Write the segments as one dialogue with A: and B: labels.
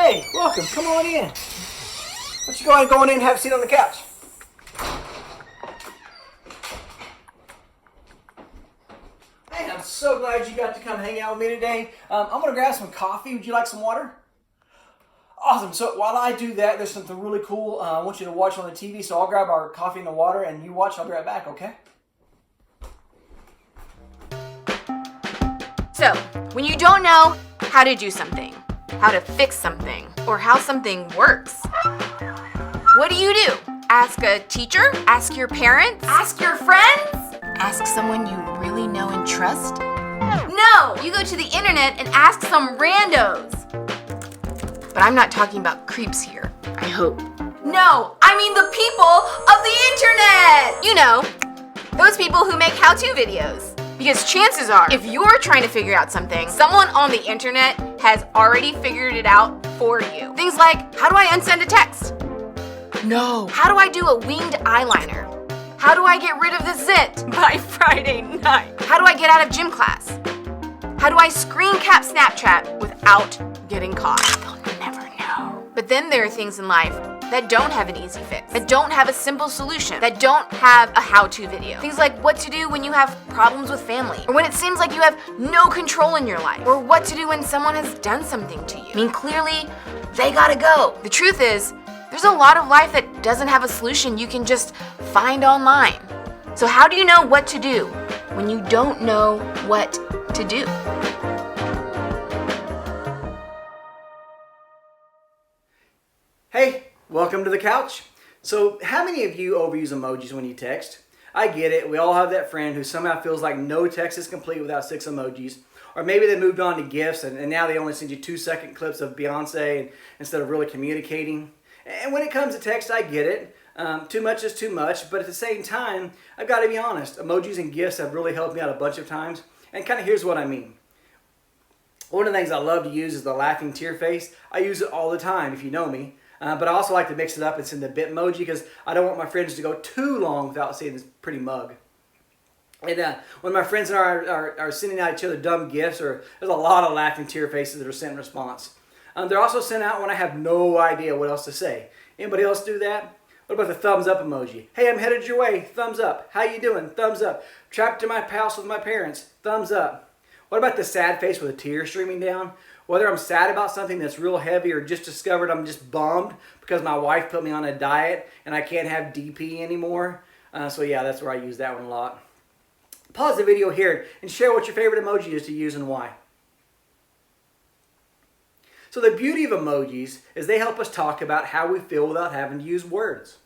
A: Hey, welcome. Come on in. Why don't you go ahead and go on in and have a seat on the couch? Hey, I'm so glad you got to come hang out with me today. I'm going to grab some coffee. Would you like some water? Awesome. So while I do that, there's something really cool I want you to watch on the TV. So I'll grab our coffee and the water, and you watch. I'll be right back, okay?
B: So, when you don't know how to do something, how to fix something, or how something works, what do? Ask a teacher? Ask your parents? Ask your friends? Ask someone you really know and trust? No! You go to the internet and ask some randos. But I'm not talking about creeps here, I hope. No, I mean the people of the internet! You know, those people who make how-to videos. Because chances are, if you're trying to figure out something, someone on the internet has already figured it out for you. Things like, how do I unsend a text? No. How do I do a winged eyeliner? How do I get rid of the zit by Friday night? How do I get out of gym class? How do I screen cap Snapchat without getting caught? They'll never know. But then there are things in life that don't have an easy fix, that don't have a simple solution, that don't have a how-to video. Things like what to do when you have problems with family, or when it seems like you have no control in your life, or what to do when someone has done something to you. I mean, clearly, they gotta go. The truth is, there's a lot of life that doesn't have a solution you can just find online. So how do you know what to do when you don't know what to do?
A: Hey, welcome to the couch. So how many of you overuse emojis when you text? I get it. We all have that friend who somehow feels like no text is complete without 6 emojis. Or maybe they moved on to GIFs and now they only send you 2-second clips of Beyonce instead of really communicating. And when it comes to text, I get it. Too much is too much, but at the same time, I've got to be honest. Emojis and GIFs have really helped me out a bunch of times. And kind of here's what I mean. One of the things I love to use is the laughing tear face. I use it all the time if you know me. But I also like to mix it up and send the Bitmoji because I don't want my friends to go too long without seeing this pretty mug. And when my friends and I are sending out each other dumb gifts, or there's a lot of laughing tear faces that are sent in response. They're also sent out when I have no idea what else to say. Anybody else do that? What about the thumbs up emoji? Hey, I'm headed your way. Thumbs up. How you doing? Thumbs up. Trapped in my house with my parents. Thumbs up. What about the sad face with a tear streaming down? Whether I'm sad about something that's real heavy or just discovered I'm just bummed because my wife put me on a diet and I can't have DP anymore. So yeah, that's where I use that one a lot. Pause the video here and share what your favorite emoji is to use and why. So the beauty of emojis is they help us talk about how we feel without having to use words.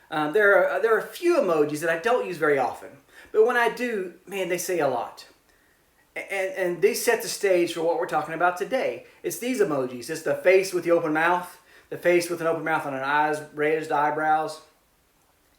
A: There are a few emojis that I don't use very often, but when I do, man, they say a lot. And these set the stage for what we're talking about today. It's these emojis. It's the face with the open mouth, the face with an open mouth and an eyes raised eyebrows.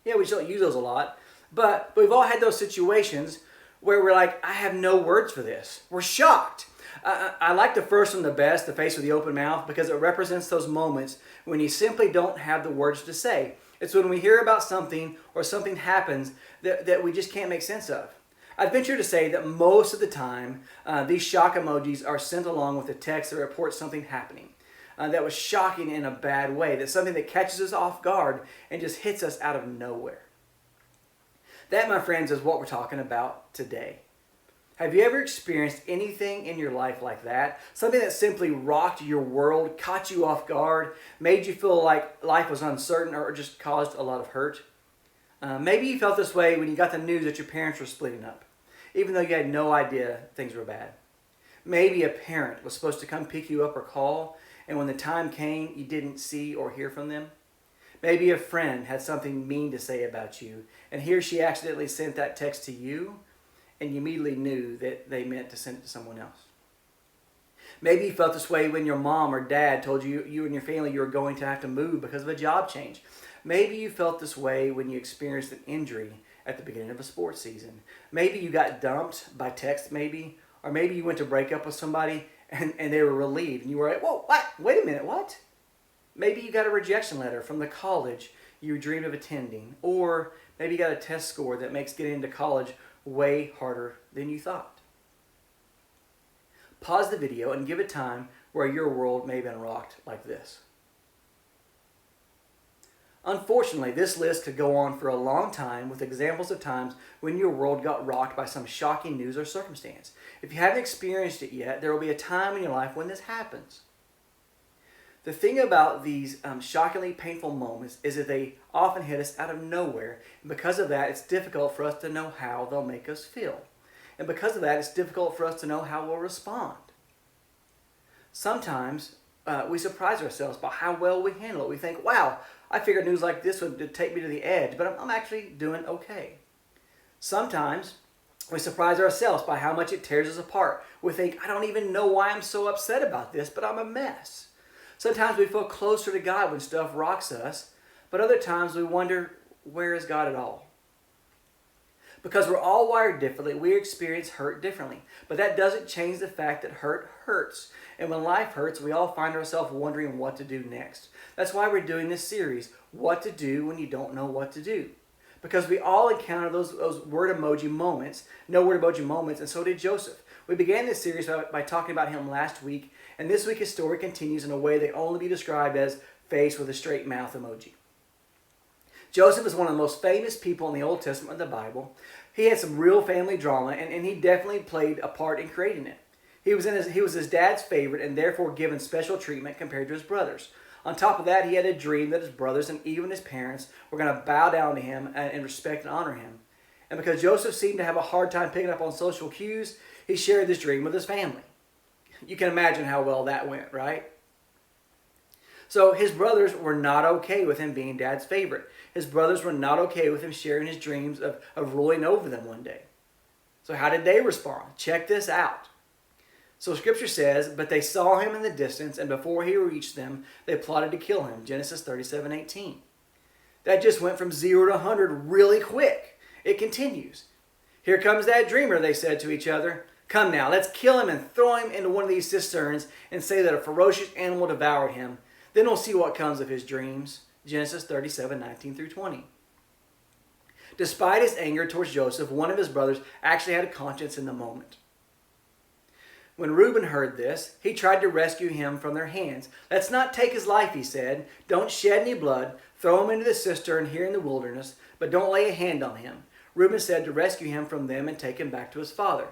A: Yeah, we don't use those a lot, but we've all had those situations where we're like, I have no words for this. We're shocked. I like the first one the best, the face with the open mouth, because it represents those moments when you simply don't have the words to say. It's when we hear about something or something happens that we just can't make sense of. I'd venture to say that most of the time, these shock emojis are sent along with a text that reports something happening that was shocking in a bad way, that's something that catches us off guard and just hits us out of nowhere. That, my friends, is what we're talking about today. Have you ever experienced anything in your life like that? Something that simply rocked your world, caught you off guard, made you feel like life was uncertain, or just caused a lot of hurt? Maybe you felt this way when you got the news that your parents were splitting up, even though you had no idea things were bad. Maybe a parent was supposed to come pick you up or call, and when the time came, you didn't see or hear from them. Maybe a friend had something mean to say about you, and he or she accidentally sent that text to you, and you immediately knew that they meant to send it to someone else. Maybe you felt this way when your mom or dad told you and your family you were going to have to move because of a job change. Maybe you felt this way when you experienced an injury at the beginning of a sports season. Maybe you got dumped by text maybe, or maybe you went to break up with somebody and they were relieved and you were like, whoa, what? Wait a minute, what? Maybe you got a rejection letter from the college you dreamed of attending, or maybe you got a test score that makes getting into college way harder than you thought. Pause the video and give it time where your world may have been rocked like this? Unfortunately, this list could go on for a long time with examples of times when your world got rocked by some shocking news or circumstance. If you haven't experienced it yet, there will be a time in your life when this happens. The thing about these shockingly painful moments is that they often hit us out of nowhere, and because of that, it's difficult for us to know how they'll make us feel. And because of that, it's difficult for us to know how we'll respond. Sometimes we surprise ourselves by how well we handle it. We think, wow, I figured news like this would take me to the edge, but I'm actually doing okay. Sometimes we surprise ourselves by how much it tears us apart. We think, I don't even know why I'm so upset about this, but I'm a mess. Sometimes we feel closer to God when stuff rocks us, but other times we wonder, where is God at all? Because we're all wired differently, we experience hurt differently. But that doesn't change the fact that hurt hurts. And when life hurts, we all find ourselves wondering what to do next. That's why we're doing this series, What to Do When You Don't Know What to Do. Because we all encounter those word emoji moments, no word emoji moments, and so did Joseph. We began this series by talking about him last week, and this week his story continues in a way that can only be described as face with a straight mouth emoji. Joseph is one of the most famous people in the Old Testament of the Bible. He had some real family drama, and he definitely played a part in creating it. He was his dad's favorite and therefore given special treatment compared to his brothers. On top of that, he had a dream that his brothers and even his parents were going to bow down to him and respect and honor him. And because Joseph seemed to have a hard time picking up on social cues, he shared this dream with his family. You can imagine how well that went, right? So his brothers were not okay with him being dad's favorite. His brothers were not okay with him sharing his dreams of ruling over them one day. So how did they respond? Check this out. So Scripture says, but they saw him in the distance, and before he reached them, they plotted to kill him. Genesis 37:18. That just went from 0 to 100 really quick. It continues. Here comes that dreamer, they said to each other. Come now, let's kill him and throw him into one of these cisterns and say that a ferocious animal devoured him. Then we'll see what comes of his dreams. Genesis 37:19 through 20. Despite his anger towards Joseph, one of his brothers actually had a conscience in the moment. When Reuben heard this, he tried to rescue him from their hands. Let's not take his life, he said. Don't shed any blood. Throw him into the cistern here in the wilderness, but don't lay a hand on him. Reuben said to rescue him from them and take him back to his father.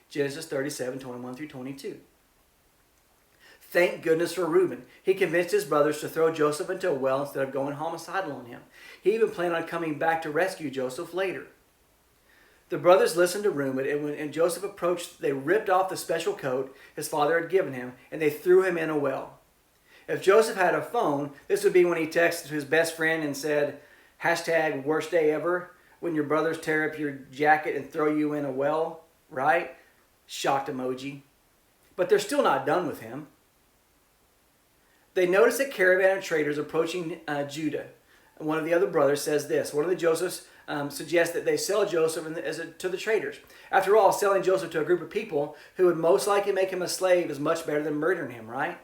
A: Genesis 37:21 through 22. Thank goodness for Reuben. He convinced his brothers to throw Joseph into a well instead of going homicidal on him. He even planned on coming back to rescue Joseph later. The brothers listened to Reuben, and when Joseph approached, they ripped off the special coat his father had given him, and they threw him in a well. If Joseph had a phone, this would be when he texted his best friend and said, hashtag worst day ever, when your brothers tear up your jacket and throw you in a well, right? Shocked emoji. But they're still not done with him. They notice a caravan of traders approaching Judah. And one of the other brothers says this. One of the Josephs suggests that they sell Joseph to the traders. After all, selling Joseph to a group of people who would most likely make him a slave is much better than murdering him, right?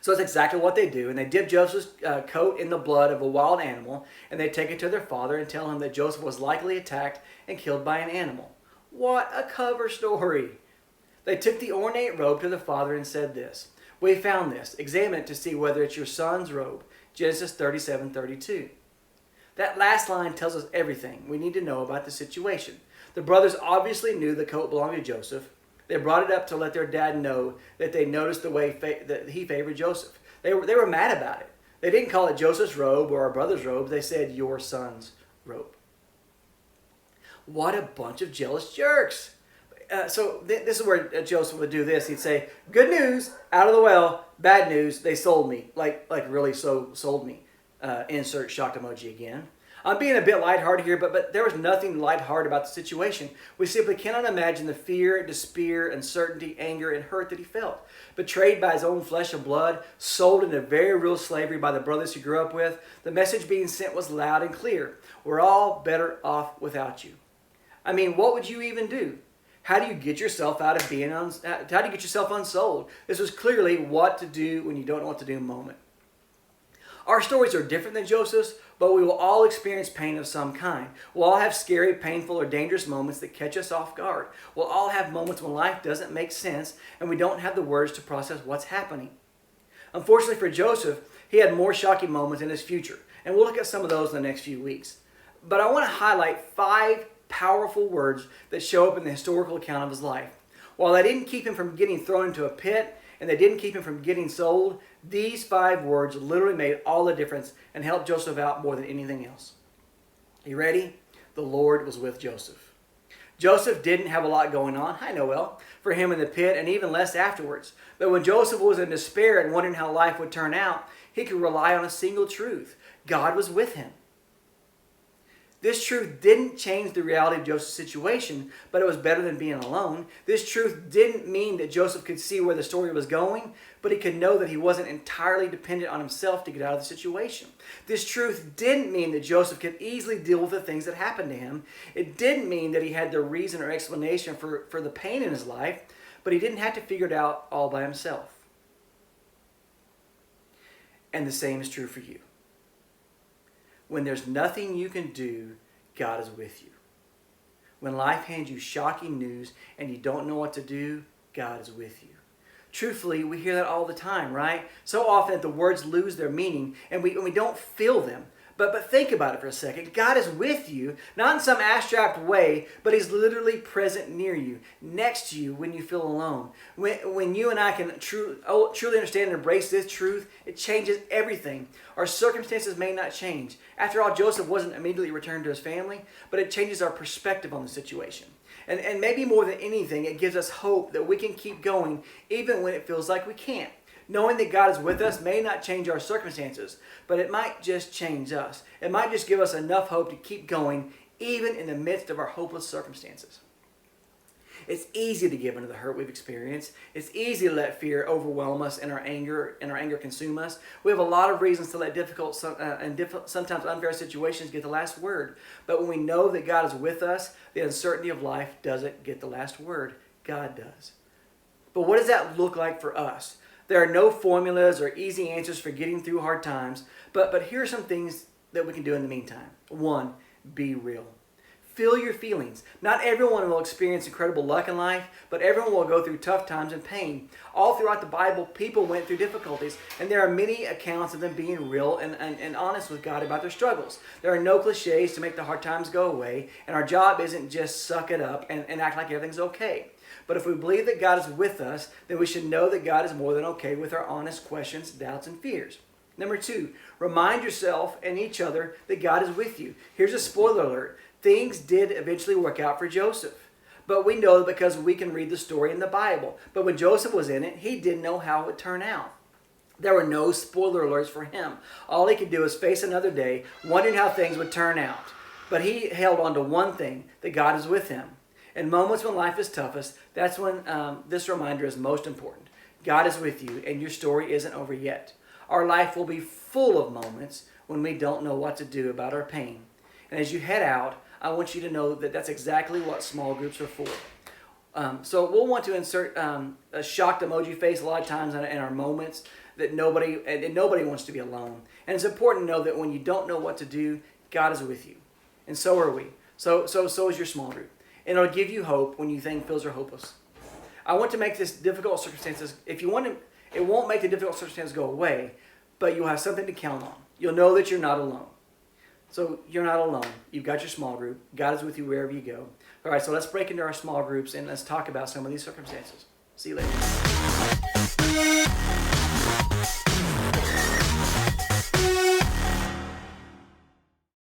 A: So that's exactly what they do. And they dip Joseph's coat in the blood of a wild animal, and they take it to their father and tell him that Joseph was likely attacked and killed by an animal. What a cover story. They took the ornate robe to the father and said this. We found this. Examine it to see whether it's your son's robe. Genesis 37:32. That last line tells us everything we need to know about the situation. The brothers obviously knew the coat belonged to Joseph. They brought it up to let their dad know that they noticed the way that he favored Joseph. They were mad about it. They didn't call it Joseph's robe or our brother's robe. They said your son's robe. What a bunch of jealous jerks. This is where Joseph would do this. He'd say, good news, out of the well. Bad news, they sold me. Like really sold me. Insert shocked emoji again. I'm being a bit lighthearted here, but there was nothing lighthearted about the situation. We simply cannot imagine the fear, despair, uncertainty, anger, and hurt that he felt. Betrayed by his own flesh and blood, sold into very real slavery by the brothers he grew up with, the message being sent was loud and clear. We're all better off without you. I mean, what would you even do? How do you get yourself out of being how do you get yourself unsold? This was clearly what to do when you don't know what to do moment. Our stories are different than Joseph's, but we will all experience pain of some kind. We'll all have scary, painful, or dangerous moments that catch us off guard. We'll all have moments when life doesn't make sense and we don't have the words to process what's happening. Unfortunately for Joseph, he had more shocking moments in his future, and we'll look at some of those in the next few weeks. But I want to highlight 5 powerful words that show up in the historical account of his life. While they didn't keep him from getting thrown into a pit, and they didn't keep him from getting sold, these 5 words literally made all the difference and helped Joseph out more than anything else. You ready? The Lord was with Joseph. Joseph didn't have a lot going on, hi Noel, for him in the pit, and even less afterwards. But when Joseph was in despair and wondering how life would turn out, he could rely on a single truth. God was with him. This truth didn't change the reality of Joseph's situation, but it was better than being alone. This truth didn't mean that Joseph could see where the story was going, but he could know that he wasn't entirely dependent on himself to get out of the situation. This truth didn't mean that Joseph could easily deal with the things that happened to him. It didn't mean that he had the reason or explanation for the pain in his life, but he didn't have to figure it out all by himself. And the same is true for you. When there's nothing you can do, God is with you. When life hands you shocking news and you don't know what to do, God is with you. Truthfully, we hear that all the time, right? So often that the words lose their meaning and we don't feel them. But think about it for a second. God is with you, not in some abstract way, but He's literally present near you, next to you when you feel alone. When you and I can truly understand and embrace this truth, it changes everything. Our circumstances may not change. After all, Joseph wasn't immediately returned to his family, but it changes our perspective on the situation. And maybe more than anything, it gives us hope that we can keep going even when it feels like we can't. Knowing that God is with us may not change our circumstances, but it might just change us. It might just give us enough hope to keep going even in the midst of our hopeless circumstances. It's easy to give into the hurt we've experienced. It's easy to let fear overwhelm us and our anger consume us. We have a lot of reasons to let difficult and sometimes unfair situations get the last word. But when we know that God is with us, the uncertainty of life doesn't get the last word. God does. But what does that look like for us? There are no formulas or easy answers for getting through hard times, but here are some things that we can do in the meantime. 1, be real. Feel your feelings. Not everyone will experience incredible luck in life, but everyone will go through tough times and pain. All throughout the Bible, people went through difficulties, and there are many accounts of them being real and honest with God about their struggles. There are no cliches to make the hard times go away, and our job isn't just suck it up and act like everything's okay. But if we believe that God is with us, then we should know that God is more than okay with our honest questions, doubts, and fears. Number 2, remind yourself and each other that God is with you. Here's a spoiler alert. Things did eventually work out for Joseph. But we know that because we can read the story in the Bible. But when Joseph was in it, he didn't know how it would turn out. There were no spoiler alerts for him. All he could do was face another day, wondering how things would turn out. But he held on to one thing, that God is with him. In moments when life is toughest, that's when this reminder is most important. God is with you, and your story isn't over yet. Our life will be full of moments when we don't know what to do about our pain. And as you head out, I want you to know that that's exactly what small groups are for. So we'll want to insert a shocked emoji face a lot of times in our moments that nobody wants to be alone. And it's important to know that when you don't know what to do, God is with you. And so are we. So is your small group. And it'll give you hope when you think things are hopeless. I want to make this difficult circumstances, it won't make the difficult circumstances go away, but you'll have something to count on. You'll know that you're not alone. So you're not alone. You've got your small group. God is with you wherever you go. All right, so let's break into our small groups and let's talk about some of these circumstances. See you later.